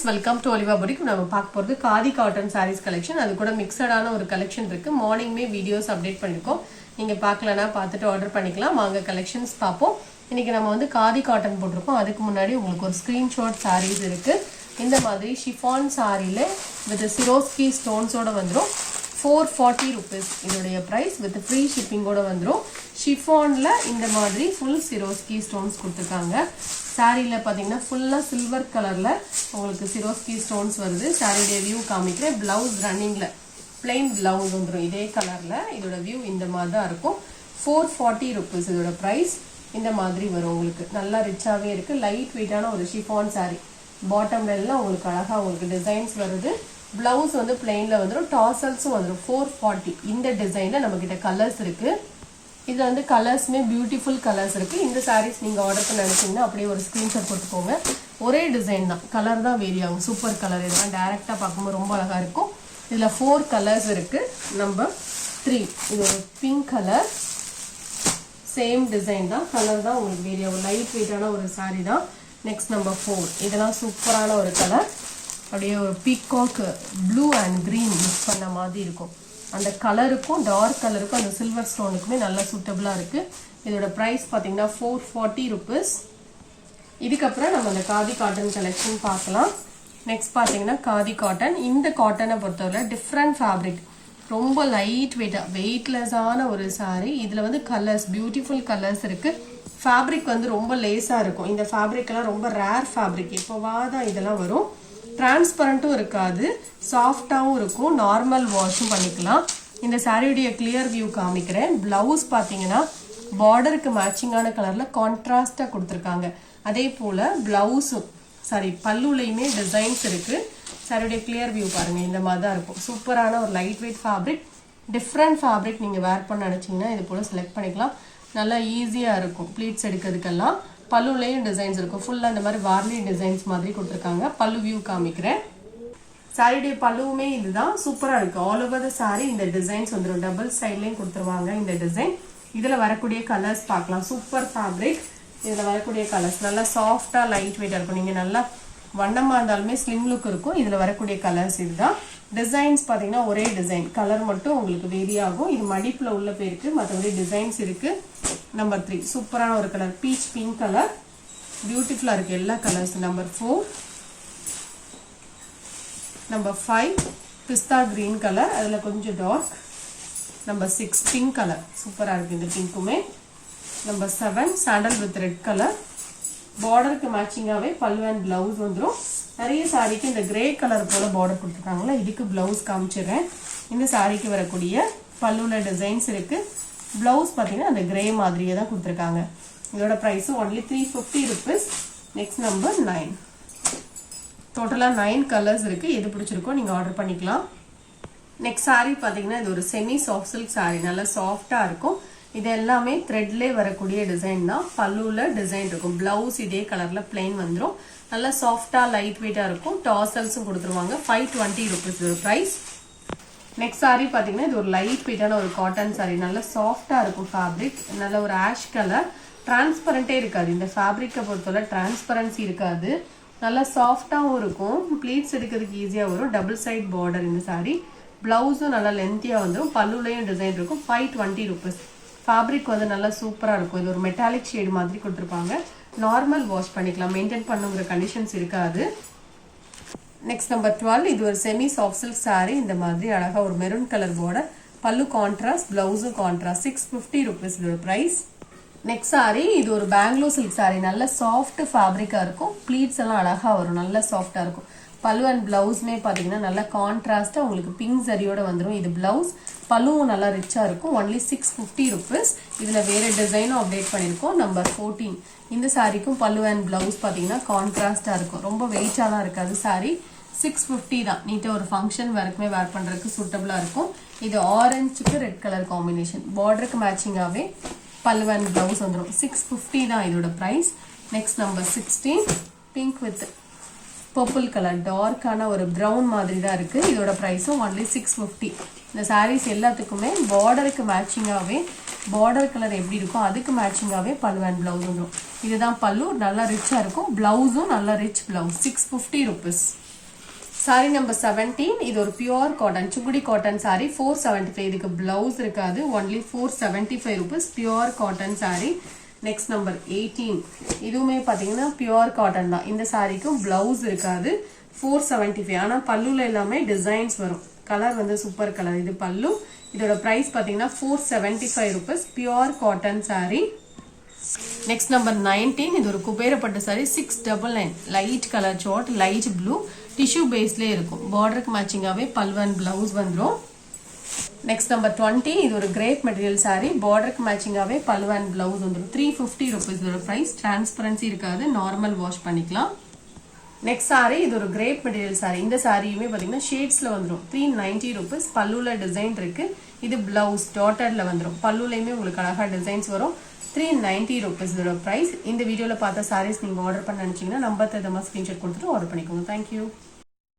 Welcome to Olivia புடிக். நம்ம பார்க்க போகிறது காதி காட்டன் சாரீஸ் கலெக்ஷன். அது கூட மிக்சடான ஒரு கலெக்ஷன் இருக்கு. மார்னிங்மே வீடியோஸ் அப்டேட் பண்ணியிருக்கோம். நீங்கள் பார்க்கலன்னா பார்த்துட்டு ஆர்டர் பண்ணிக்கலாம். வாங்க கலெக்ஷன்ஸ் பார்ப்போம். இன்னைக்கு நம்ம வந்து காதி காட்டன் போட்டிருக்கோம். அதுக்கு முன்னாடி உங்களுக்கு ஒரு ஸ்க்ரீன்ஷாட் சாரீஸ் இருக்கு. இந்த மாதிரி ஷிஃபான் சாரியில் வித் சிரோஸ்கி ஸ்டோன்ஸோட வந்துடும். 440 rupees இதோடைய ப்ரைஸ் வித் ஃப்ரீ ஷிப்பிங்கோட வந்துடும். ஷிஃபானில் இந்த மாதிரி ஃபுல் சிரோஸ்கி ஸ்டோன்ஸ் கொடுத்துருக்காங்க. சாரியில் பார்த்தீங்கன்னா ஃபுல்லாக சில்வர் கலரில் உங்களுக்கு சிரோஸ்கி ஸ்டோன்ஸ் வருது. சாரியுடைய வியூ காமிக்கிறேன். ப்ளவுஸ் ரன்னிங்கில் பிளெயின் ப்ளவுஸ் வந்துடும் இதே கலரில். இதோட வியூ இந்த மாதிரி தான் இருக்கும். 440 rupees இதோட ப்ரைஸ். இந்த மாதிரி வரும் உங்களுக்கு. நல்லா ரிச்சாகவே இருக்குது. லைட் வெயிட்டான ஒரு ஷிஃபான் சாரி. பாட்டம்ல எல்லாம் உங்களுக்கு அழகாக உங்களுக்கு டிசைன்ஸ் வருது. பிளவுஸ் வந்து பிளெயினில் வந்துடும். டாசல்ஸும் வந்துடும். 440 இந்த டிசைனில் நம்மக்கிட்ட கலர்ஸ் இருக்குது. இதில் வந்து கலர்ஸுமே பியூட்டிஃபுல் கலர்ஸ் இருக்குது. இந்த சாரீஸ் நீங்கள் ஆர்டர் பண்ண நினச்சிங்கன்னா அப்படியே ஒரு ஸ்க்ரீன்ஷாட் கொடுத்துக்கோங்க. ஒரே டிசைன் தான், கலர் தான் வேரி ஆகும். Super colour. இதெல்லாம் டேரெக்டாக பார்க்கும்போது ரொம்ப அழகாக இருக்கும். இதில் 4 கலர்ஸ் இருக்குது. நம்பர் 3 இது ஒரு பிங்க் கலர். சேம் டிசைன் தான், கலர் தான் உங்களுக்கு வேரி ஆகும். லைட் வெயிட்டான ஒரு சாரீ தான். நெக்ஸ்ட் நம்பர் 4 இதெல்லாம் சூப்பரான ஒரு கலர். அப்படியே ஒரு peacock blue and green mix பண்ண மாதிரி இருக்கும். அந்த கலருக்கும் டார்க் கலருக்கும் அந்த சில்வர் ஸ்டோனுக்குமே நல்லா சூட்டபிளாக இருக்குது. இதோட ப்ரைஸ் பார்த்தீங்கன்னா 440 rupees. இதுக்கப்புறம் நம்ம அந்த காதி காட்டன் கலெக்ஷன் பார்க்கலாம். நெக்ஸ்ட் பார்த்தீங்கன்னா காதி காட்டன். இந்த காட்டனை பொறுத்தவரை டிஃப்ரெண்ட் ஃபேப்ரிக், ரொம்ப லைட் வெயிட்டாக வெயிட்லெஸ்ஸான ஒரு சாரீ. இதில் வந்து கலர்ஸ் பியூட்டிஃபுல் கலர்ஸ் இருக்குது. ஃபேப்ரிக் வந்து ரொம்ப லேஸாக இருக்கும். இந்த ஃபேப்ரிக்கெல்லாம் ரொம்ப ரேர் ஃபேப்ரிக். எப்போவாதான் இதெல்லாம் வரும். டிரான்ஸ்பரண்ட்டும் இருக்காது, சாஃப்டாகவும் இருக்கும். நார்மல் வாஷும் பண்ணிக்கலாம். இந்த சாரியுடைய கிளியர் வியூ காமிக்கிறேன். பிளவுஸ் பார்த்தீங்கன்னா பார்டருக்கு மேட்சிங்கான கலரில் கான்ட்ராஸ்டாக கொடுத்துருக்காங்க. அதே போல் பிளவுஸும் பல்லுலையுமே டிசைன்ஸ் இருக்குது. சாரியுடைய கிளியர் வியூ பாருங்கள். இந்த மாதிரி தான் இருக்கும். சூப்பரான ஒரு light weight fabric. Different fabric நீங்கள் வேர் பண்ண நினச்சிங்கன்னா இது போல் செலக்ட் பண்ணிக்கலாம். நல்லா ஈஸியாக இருக்கும் ப்ளீட்ஸ் எடுக்கிறதுக்கெல்லாம். பல்லுலையும் டிசைன்ஸ் இருக்கும். ஃபுல்லாக இந்த மாதிரி வார்லி டிசைன்ஸ் மாதிரி கொடுத்துருக்காங்க. பல்லு வியூ காமிக்கிறேன். சாரியுடைய பல்லுவுமே இதுதான். சூப்பராக இருக்குது. ஆல் ஓவர் த சாரி இந்த டிசைன்ஸ் வந்துடும். டபுள் சைட்லேயும் கொடுத்துருவாங்க இந்த டிசைன். இதில் வரக்கூடிய கலர்ஸ் பார்க்கலாம். Super fabric. இதில் வரக்கூடிய கலர்ஸ் நல்லா சாஃப்டாக லைட் வெயிட்டாக இருக்கும். நீங்கள் நல்லா வண்ணமாக இருந்தாலுமே ஸ்லிம் லுக் இருக்கும். இதில் வரக்கூடிய கலர்ஸ் இதுதான். டிசைன்ஸ் பார்த்தீங்கன்னா ஒரே டிசைன், கலர் மட்டும் உங்களுக்கு வேரி ஆகும். இது மடிப்பில் உள்ள பேருக்கு, மற்றபடி டிசைன்ஸ் இருக்குது. நம்பர் 3 சூப்பரான ஒரு கலர், பீச் பிங்க் கலர். பியூட்டிஃபுல்லாக இருக்குது எல்லா கலர்ஸ். நம்பர் 4 நம்பர் 5 பிஸ்தா கிரீன் கலர், அதில் கொஞ்சம் டார்க். நம்பர் 6 பிங்க் கலர், சூப்பராக இருக்குது இந்த பிங்க்குமே. Number 7 sandal with red colour. பார்டருக்கு மேட்சிங்காகவே பல்லு அண்ட் பிளவுஸ் வந்துடும். நிறைய சாரிக்கு இந்த கிரே கலர் போல் பார்டர் கொடுத்துருக்காங்களா, இதுக்கு பிளவுஸ் காமிச்சிடுறேன். இந்த சாரிக்கு வரக்கூடிய பல்லுவில் டிசைன்ஸ் இருக்குது. பிளவுஸ் பார்த்தீங்கன்னா அந்த கிரே மாதிரியே தான் கொடுத்துருக்காங்க. இதோட ப்ரைஸும் ஒன்லி 350 rupees. Next number 9. டோட்டலாக 9 கலர்ஸ் இருக்குது. எது பிடிச்சிருக்கோ நீங்கள் ஆர்டர் பண்ணிக்கலாம். நெக்ஸ்ட் சாரீ பார்த்தீங்கன்னா இது ஒரு செமி சாஃப்ட் சில்க் சாரீ. நல்லா சாஃப்டாக இருக்கும். இது எல்லாமே த்ரெட்லேயே வரக்கூடிய டிசைன் தான். பல்லுவில் டிசைன் இருக்கும். பிளவுஸ் இதே கலரில் பிளெயின் வந்துடும். நல்லா சாஃப்டாக லைட் வெயிட்டாக இருக்கும். டாசல்ஸும் கொடுத்துருவாங்க. 520 rupees இதோட ப்ரைஸ். நெக்ஸ்ட் சாரீ பார்த்தீங்கன்னா இது ஒரு லைட் வெயிட்டான ஒரு காட்டன் சாரீ. நல்லா சாஃப்டாக இருக்கும் ஃபேப்ரிக். நல்ல ஒரு ஆஷ் கலர். டிரான்ஸ்பரண்டே இருக்காது. இந்த ஃபேப்ரிக்கை பொறுத்தவரை டிரான்ஸ்பரன்சி இருக்காது. நல்லா சாஃப்டாகவும் இருக்கும். ப்ளீட்ஸ் எடுக்கிறதுக்கு ஈஸியாக வரும். டபுள் சைட் பார்டர் இந்த சாரீ. பிளவுஸும் நல்லா லென்த்தியாக வந்துடும். பல்லுலையும் டிசைன் இருக்கும். 520 rupees. ஃபேப்ரிக் வந்து நல்லா சூப்பராக இருக்கும். இது ஒரு மெட்டாலிக் ஷேடு மாதிரி கொடுத்துருப்பாங்க. நார்மல் வாஷ் பண்ணிக்கலாம். மெயின்டைன் பண்ணுங்கிற கண்டிஷன்ஸ் இருக்காது. நெக்ஸ்ட் நம்பர் 12 இது ஒரு செமி சாஃப்ட் சில்க் சாரீ. இந்த மாதிரி அழகாக ஒரு மெரூன் கலர் பார்டர். பல்லு கான்ட்ராஸ்ட், பிளவுஸும் கான்ட்ராஸ்ட். 650 rupees இதோட ப்ரைஸ். நெக்ஸ்ட் சாரீ இது ஒரு பெங்களூர் சில்க் சாரீ. நல்ல சாஃப்ட் ஃபேப்ரிக்காக இருக்கும். ப்ளீட்ஸ் எல்லாம் அழகாக வரும். நல்லா சாஃப்டாக இருக்கும். பல்லு அண்ட் பிளவுஸ்மே பார்த்தீங்கன்னா நல்லா கான்ட்ராஸ்டாக உங்களுக்கு பிங்க் சரியோட வந்துடும். இது பிளவுஸ். பல்லுவும் நல்லா ரிச்சாக இருக்கும். Only 650 rupees. இதில் வேறு டிசைனும் அப்டேட் பண்ணியிருக்கோம். நம்பர் 14 இந்த சாரீக்கும் பல்லு அண்ட் பிளவுஸ் பார்த்தீங்கன்னா கான்ட்ராஸ்டாக இருக்கும். ரொம்ப வெயிட்டாலாம் இருக்காது சாரீ. 650 தான். நீட்டாக ஒரு ஃபங்க்ஷன் வரைக்குமே வேர் பண்ணுறதுக்கு சூட்டபிளாக இருக்கும். இது ஆரஞ்சுக்கு ரெட் கலர் காம்பினேஷன். பார்டருக்கு மேட்சிங்காகவே பல்லு அண்ட் பிளவுஸ் வந்துடும். 650 தான் இதோட price. Next number 16 pink with purple colour. டார்க்கான ஒரு ப்ரௌன் மாதிரி தான் இருக்குது. இதோட ப்ரைஸும் ஒன்லி 650. இந்த சாரீஸ் எல்லாத்துக்குமே பார்டருக்கு மேட்சிங்காகவே பார்டர் கலர் எப்படி இருக்கோ அதுக்கு மேட்சிங்காகவே பல்லு அண்ட் பிளவுஸ் வந்துடும். இதுதான் பல்லு. நல்லா ரிச்சாக இருக்கும். பிளவுஸும் நல்லா rich blouse. 650 rupees. Sorry number 17 இது ஒரு pure cotton Sungudi cotton sorry 475 இதுக்கு பிளவுஸ் இருக்காது only 475 rupees pure cotton sari next number 18 இதுவுமே பாத்தீங்கன்னா பியூர் காட்டன் தான் இந்த சாரிக்கும் பிளவுஸ் இருக்காது 475 ஆனா பல்லுல எல்லாமே டிசைன்ஸ் வரும் கலர் வந்து சூப்பர் கலர் இது பல்லு இதோட பிரைஸ் பாத்தீங்கன்னா 475 rupees pure cotton sari next number 19 இது ஒரு குபேரப்பட்ட சாரி 699 லைட் கலர் சார்ட் லைட் ப்ளூ டிஷ்யூ பேஸ்ல இருக்கும் பார்டருக்கு மேட்சிங்காவே பல்லு அண்ட் பிளவுஸ் வந்துரும் நெக்ஸ்ட் நம்பர் 20 இது ஒரு கிரேப் மெட்டீரியல் சாரி பார்டருக்கு மேட்சிங்காவே பல்லு அண்ட் பிளவுஸ் வந்துரும் 350 rupees இதோட பிரைஸ் டிரான்ஸ்பரன்சி இருக்காது நார்மல் வாஷ் பண்ணிக்கலாம் நெக்ஸ்ட் சாரி இது ஒரு கிரேப் மெட்டீரியல் சாரி இந்த சாரியுமே பாத்தீங்கன்னா ஷேட்ஸ்ல வந்துரும் 390 rupees பல்லுல டிசைன் இருக்கு இது பிளவுஸ் டாட்டர்ல வந்துரும் பல்லுலயுமே உங்களுக்கு அழகா டிசைன்ஸ் வரும் 390 rupees இதோட பிரைஸ் இந்த வீடியோல பார்த்த சாரீஸ் நீங்க ஆர்டர் பண்ண நினைச்சீங்கன்னா நம்பர் தரமா ஸ்கிரீன்ஷாட் கொடுத்துட்டு ஆர்டர் பண்ணிக்கோங்க தேங்க்யூ